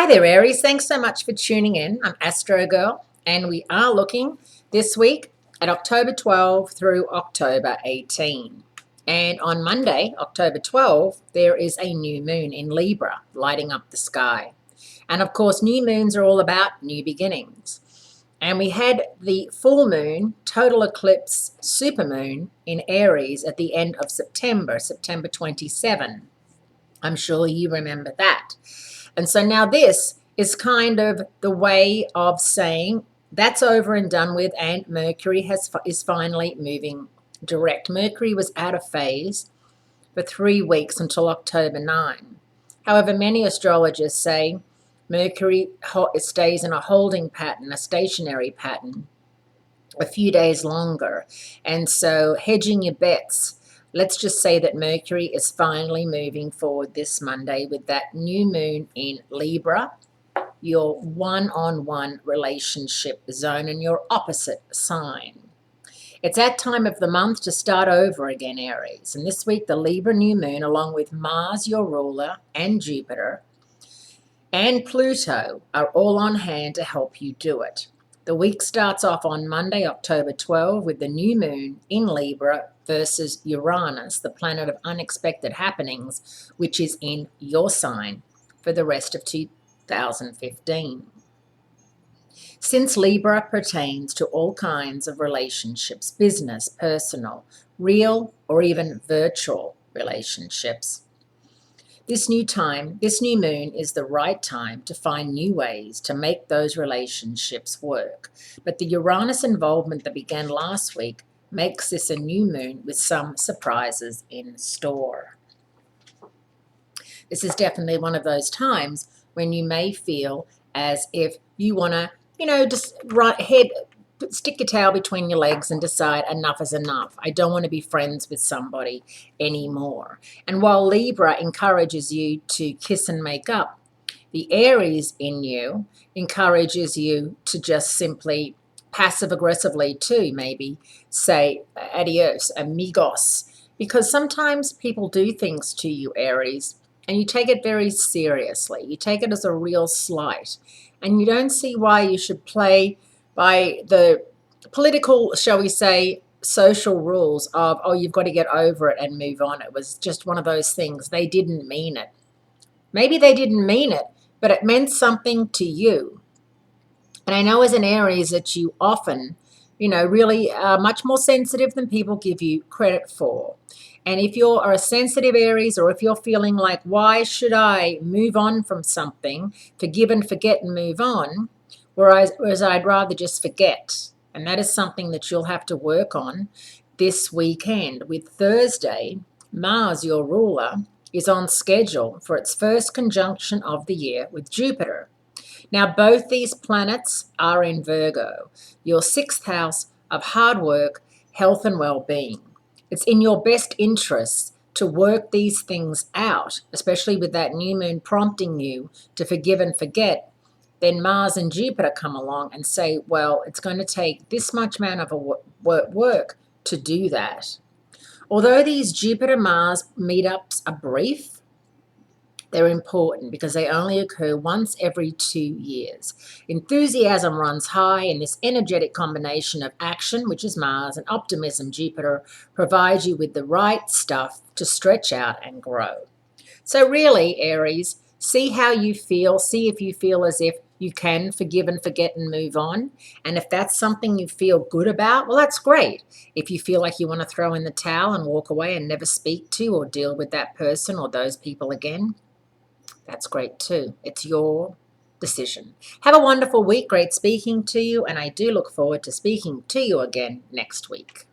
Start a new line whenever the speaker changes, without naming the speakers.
Hi there, Aries. Thanks so much for tuning in. I'm Astrogirl, and we are looking this week at October 12 through October 18. And on Monday, October 12, there is a new moon in Libra lighting up the sky. And of course, new moons are all about new beginnings. And we had the full moon, total eclipse, supermoon in Aries at the end of September, September 27. I'm sure you remember that. And so now this is kind of the way of saying that's over and done with, and Mercury is finally moving direct. Mercury was out of phase for 3 weeks until October 9. However, many astrologers say Mercury stays in a holding pattern, a stationary pattern, a few days longer. And so hedging your bets, let's just say that Mercury is finally moving forward this Monday with that new moon in Libra, your one-on-one relationship zone and your opposite sign. It's that time of the month to start over again, Aries. And this week, the Libra new moon, along with Mars, your ruler, and Jupiter, and Pluto are all on hand to help you do it. The week starts off on Monday, October 12, with the new moon in Libra versus Uranus, the planet of unexpected happenings, which is in your sign for the rest of 2015. Since Libra pertains to all kinds of relationships, business, personal, real, or even virtual relationships, this new moon is the right time to find new ways to make those relationships work. But the Uranus involvement that began last week makes this a new moon with some surprises in store. This is definitely one of those times when you may feel as if you want to, just stick your tail between your legs and decide enough is enough. I don't want to be friends with somebody anymore. And while Libra encourages you to kiss and make up, the Aries in you encourages you to just simply passive-aggressively too, maybe say adios, amigos, because sometimes people do things to you, Aries, and you take it very seriously. You take it as a real slight, and you don't see why you should play by the political, shall we say, social rules of, oh, you've got to get over it and move on. It was just one of those things. They didn't mean it. Maybe they didn't mean it, but it meant something to you. And I know as an Aries that you often, really are much more sensitive than people give you credit for. And if you're a sensitive Aries, or if you're feeling like, why should I move on from something, forgive and forget and move on, whereas I'd rather just forget. And that is something that you'll have to work on this weekend. With Thursday, Mars, your ruler, is on schedule for its first conjunction of the year with Jupiter. Now, both these planets are in Virgo, your 6th house of hard work, health, and well-being. It's in your best interests to work these things out, especially with that new moon prompting you to forgive and forget. Then Mars and Jupiter come along and say, well, it's going to take this much amount of work to do that. Although these Jupiter-Mars meetups are brief, they're important because they only occur once every 2 years. Enthusiasm runs high, and this energetic combination of action, which is Mars, and optimism, Jupiter, provides you with the right stuff to stretch out and grow. So really, Aries, see how you feel. See if you feel as if you can forgive and forget and move on. And if that's something you feel good about, well, that's great. If you feel like you want to throw in the towel and walk away and never speak to or deal with that person or those people again, that's great too. It's your decision. Have a wonderful week. Great speaking to you, and I do look forward to speaking to you again next week.